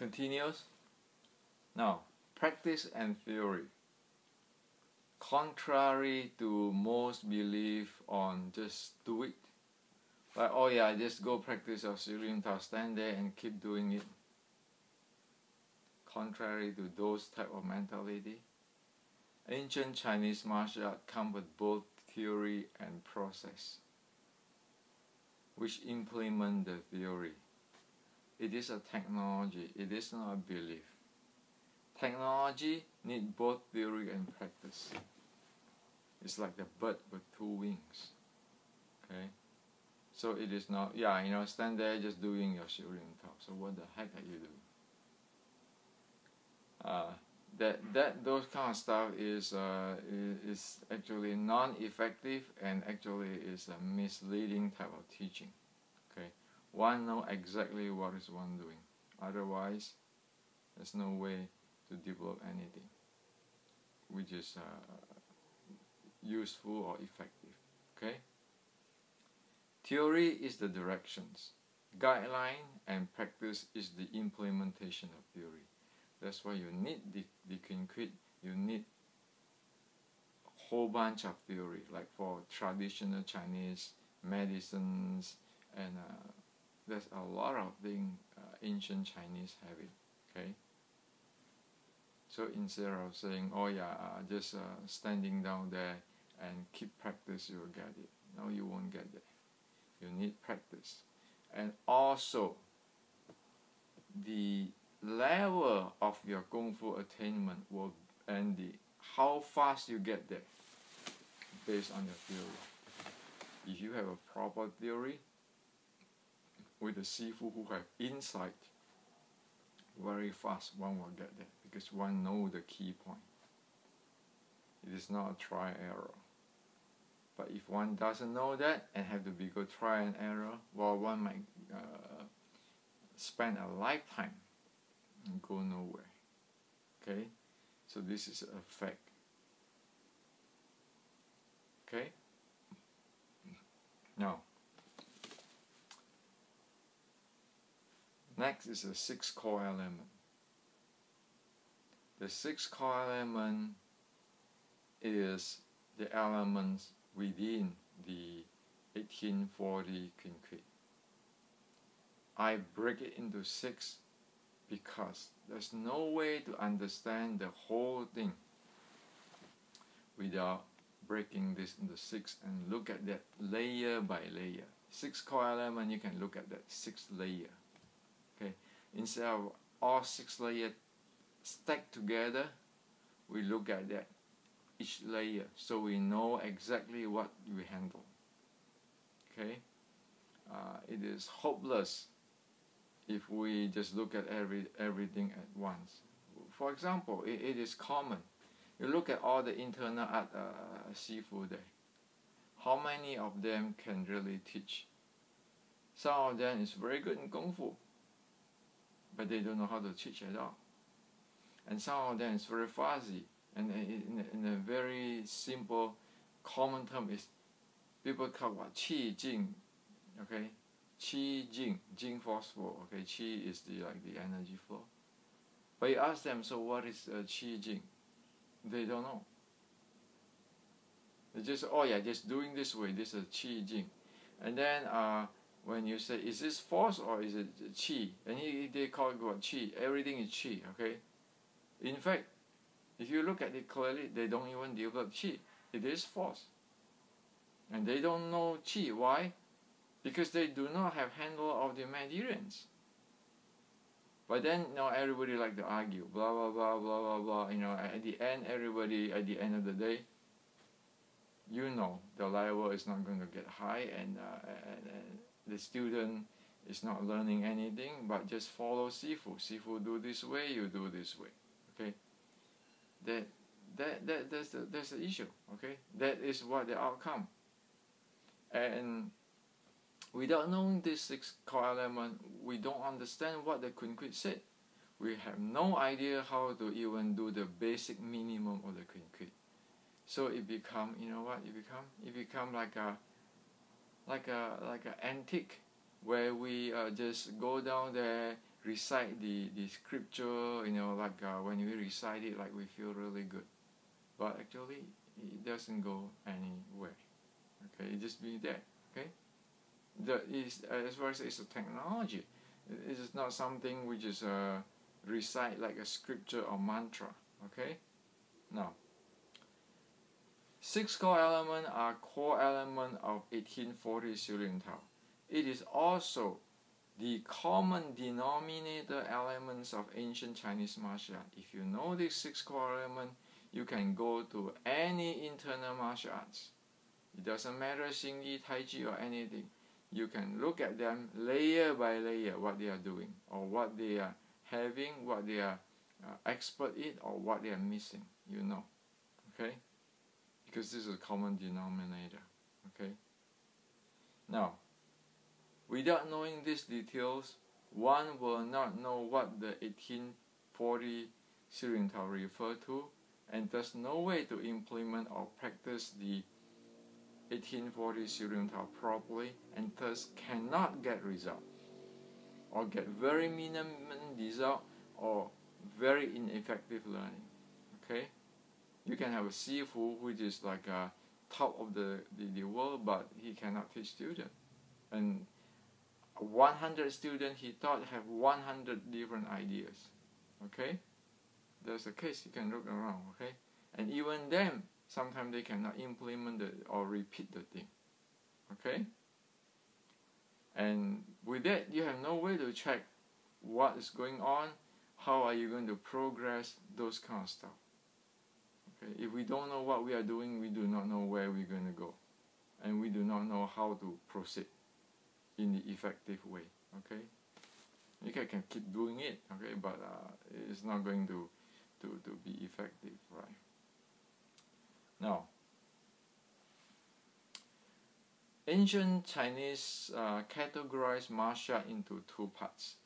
Continues. Now, practice and theory. Contrary to most belief on just do it. Like, oh yeah, just go practice your Shirling Tao, stand there and keep doing it. Contrary to those type of mentality, ancient Chinese martial art come with both theory and process, which implement the theory. It is a technology, it is not a belief. Technology needs both theory and practice. It's like the bird with two wings. Okay? So it is not, stand there just doing your Shirling Tao. So what the heck are you doing? Those kind of stuff is actually non-effective and actually is a misleading type of teaching. Okay? One know exactly what is one doing. Otherwise, there's no way to develop anything which is useful or effective. Okay? Theory is the directions. Guideline and practice is the implementation of theory. That's why you need the concrete, you need a whole bunch of theory, like for traditional Chinese medicines, and there's a lot of things ancient Chinese have it. Okay? So instead of saying, oh yeah, just standing down there and keep practice, you'll get it. No, you won't get it. You need practice. And also, the level of your Kung Fu attainment will, and how fast you get there based on your theory. If you have a proper theory with the Sifu who have insight, very fast one will get there because one knows the key point. It is not a try error. But if one doesn't know that and have to go try and error, well, one might spend a lifetime and go nowhere. Okay? So this is a fact. Okay? Now, next is the 6 core element. The 6 core element is the elements within the 1840 concrete. I break it into 6 because there's no way to understand the whole thing without breaking this into 6 and look at that layer by layer. 6 core element, you can look at that 6 layer. Okay, instead of all 6 layers stacked together, we look at that each layer so we know exactly what we handle. Okay, it is hopeless if we just look at everything at once. For example, it is common. You look at all the internal art Sifu there. How many of them can really teach? Some of them is very good in Kung Fu, but they don't know how to teach at all. And some of them is very fuzzy. And in a very simple, common term is people call what Qi Jing, okay? Qi Jing, Jing force flow, okay? Qi is the energy flow. But you ask them, so what is Qi Jing? They don't know. They just, oh yeah, just doing this way. This is Qi Jing. And then when you say, is this force or is it Qi? And they call it what Qi. Everything is Qi, okay? In fact, if you look at it clearly, they don't even develop Qi. It is force. And they don't know Qi. Why? Because they do not have handle of the materials. But then, everybody like to argue, blah, blah, blah, blah, blah, blah. At the end, everybody, at the end of the day, the level is not going to get high, and the student is not learning anything, but just follow Sifu. Sifu do this way, you do this way. Okay? That's the issue. Okay? That is what the outcome. And without knowing this 6 core element, we don't understand what the concrete said. We have no idea how to even do the basic minimum of the concrete. So it become, it become like a antique where we just go down there, recite the scripture, like when we recite it, like we feel really good. But actually, it doesn't go anywhere. Okay, it just be there. Okay, that is as far as it's a technology. It is not something which is recite like a scripture or mantra. Okay, now 6 core elements are core element of 1840 Xu Ling Tao. It is also the common denominator elements of ancient Chinese martial art. If you know these 6 core elements, you can go to any internal martial arts. It doesn't matter Xingyi, Tai Chi or anything. You can look at them layer by layer, what they are doing, or what they are having, what they are expert in, or what they are missing, okay? Because this is a common denominator, okay? Now, without knowing these details, one will not know what the 1840 Xu Ling Tao refer to, and there's no way to implement or practice the 1840 Xu Ling Tao properly, and thus cannot get result, or get very minimum result, or very ineffective learning. Okay, you can have a Sifu which is like a top of the world, but he cannot teach students. And 100 students he taught have 100 different ideas. Okay, that's the case. You can look around. Okay, and even them, sometimes they cannot implement or repeat the thing. Okay, and with that, you have no way to check what is going on. How are you going to progress? Those kind of stuff. Okay, if we don't know what we are doing, we do not know where we're going to go, and we do not know how to proceed in the effective way. Okay, you can keep doing it. Okay, but it's not going to be effective, right? Now, ancient Chinese categorized martial art into 2 parts: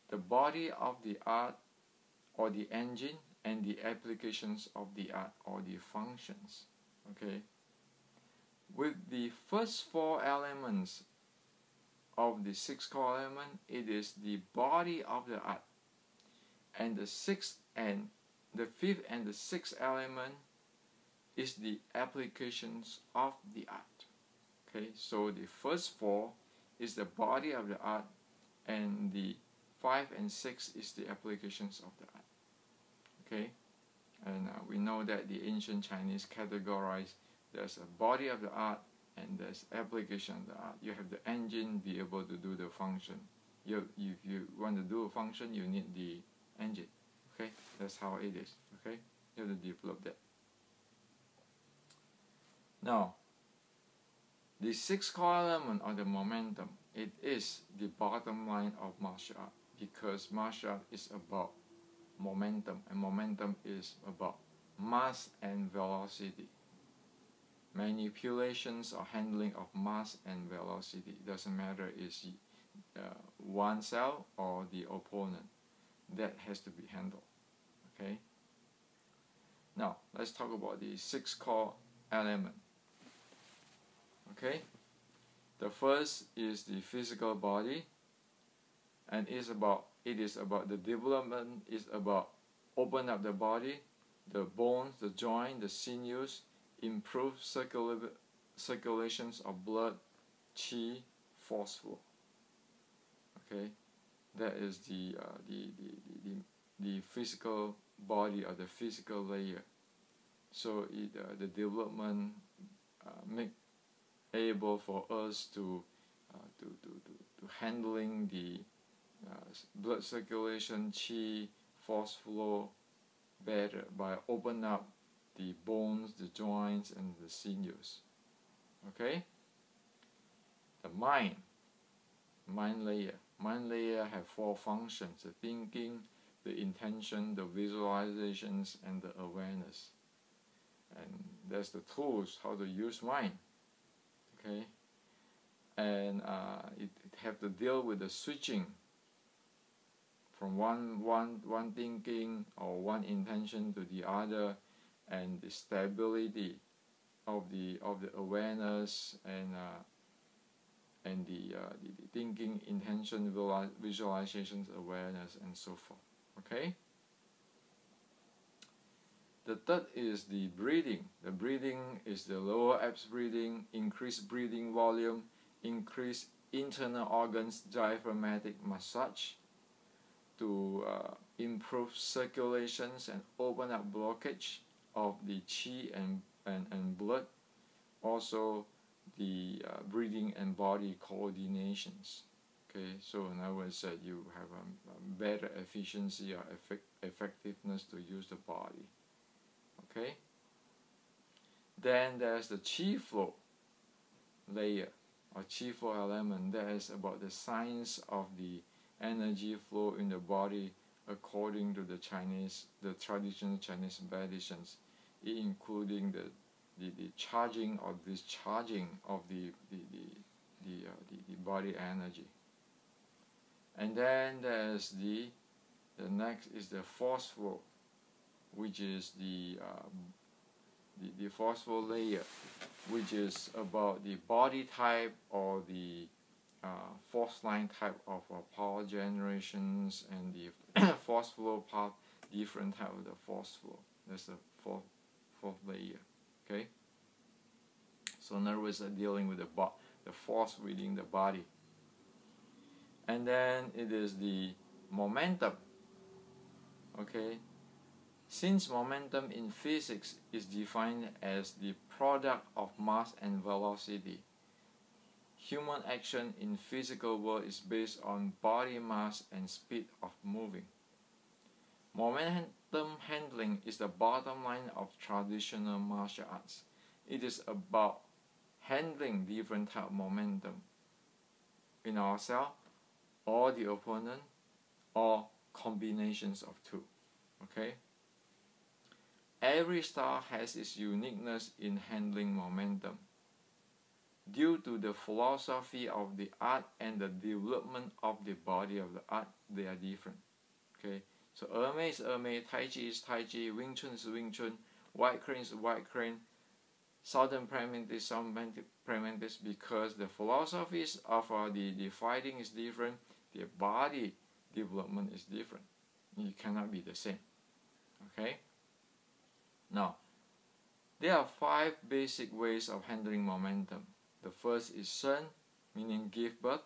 the body of the art, or the engine, and the applications of the art, or the functions. Okay, with the first 4 elements of the 6 core element, it is the body of the art, and the 5th and the 6th element is the applications of the art. Okay, so the first 4 is the body of the art, and the 5 and 6 is the applications of the art. Okay, and we know that the ancient Chinese categorized, there's a body of the art and there's application of the art. You have the engine, be able to do the function. If you want to do a function, you need the engine. Okay, that's how it is. Okay, you have to develop that. Now, the 6th core element, or the momentum, it is the bottom line of martial art, because martial art is about momentum, and momentum is about mass and velocity. Manipulations or handling of mass and velocity. It doesn't matter is oneself or the opponent. That has to be handled. Okay. Now let's talk about the 6 core element. Okay. The first is the physical body, and it is about the development. Is about open up the body, the bones, the joint, the sinews, improve circulations of blood, qi, force flow. Okay, that is the physical body, or the physical layer. So the development make able for us to handling the blood circulation, qi, force flow better by open up the bones, the joints, and the sinews. Okay. The mind layer. Mind layer have 4 functions: the thinking, the intention, the visualizations, and the awareness. And that's the tools how to use mind. Okay. And it have to deal with the switching from one thinking or one intention to the other, and the stability of the awareness, and and the thinking, intention, visualizations, awareness, and so forth. Okay. The third is the breathing. The breathing is the lower abs breathing, increased breathing volume, increased internal organs diaphragmatic massage to improve circulations and open up blockage of the qi and blood. Also the breathing and body coordinations. Okay, so in other words, you have a better efficiency or effectiveness to use the body. Okay. Then there's the qi flow layer or qi flow element. That is about the science of the energy flow in the body according to the traditional Chinese medicines, including the charging or discharging of the body energy. And then there's the next is the force flow, which is the force flow layer, which is about the body type or the force line type of power generations, and the force flow path, different type of the force flow. That's the fourth layer. Okay. So in other words, dealing with the force within the body. And then it is the momentum. Okay. Since momentum in physics is defined as the product of mass and velocity, human action in physical world is based on body mass and speed of moving. Momentum handling is the bottom line of traditional martial arts. It is about handling different type of momentum in ourselves or the opponent or combinations of two. Okay? Every style has its uniqueness in handling momentum. Due to the philosophy of the art and the development of the body of the art, they are different. Okay, so Ermei is Ermei, Tai Chi is Tai Chi, Wing Chun is Wing Chun, White Crane is White Crane, Southern Pragmatic is Southern Pragmatic, because the philosophies of the fighting is different, the body development is different. You cannot be the same. Okay. Now, there are 5 basic ways of handling momentum. The first is Shen, meaning give birth.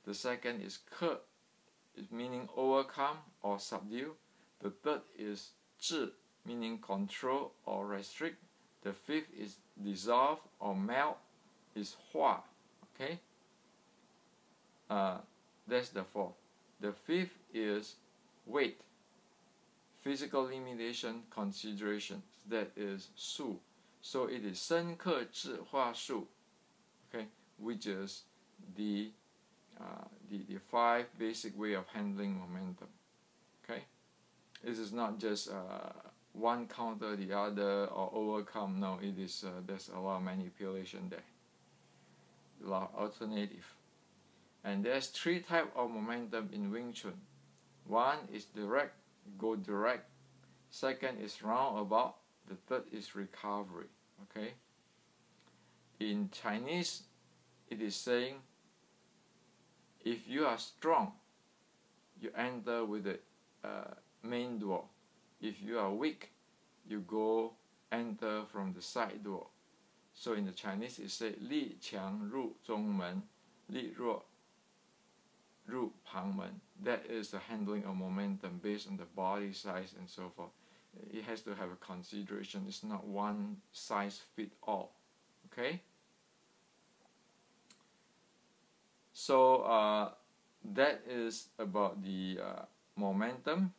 The second is Ke, meaning overcome or subdue. The third is Zhi, meaning control or restrict. The fifth is dissolve or melt, is Hua. Okay? That's the fourth. The fifth is weight, physical limitation considerations. That is Su. So it is Shen, Ke, Zhi, Hua, Shu. Okay, which is the 5 basic way of handling momentum. Okay, this is not just one counter the other or overcome. No, it is there's a lot of manipulation there, a lot of alternative. And there's 3 types of momentum in Wing Chun. One is direct, go direct. Second is roundabout. The third is recovery. Okay. In Chinese, it is saying, if you are strong, you enter with the main door. If you are weak, you enter from the side door. So in the Chinese, it says, 力强入中门, 力弱入旁门. That is the handling of momentum based on the body size and so forth. It has to have a consideration. It's not one size fit all. Okay? So that is about the momentum.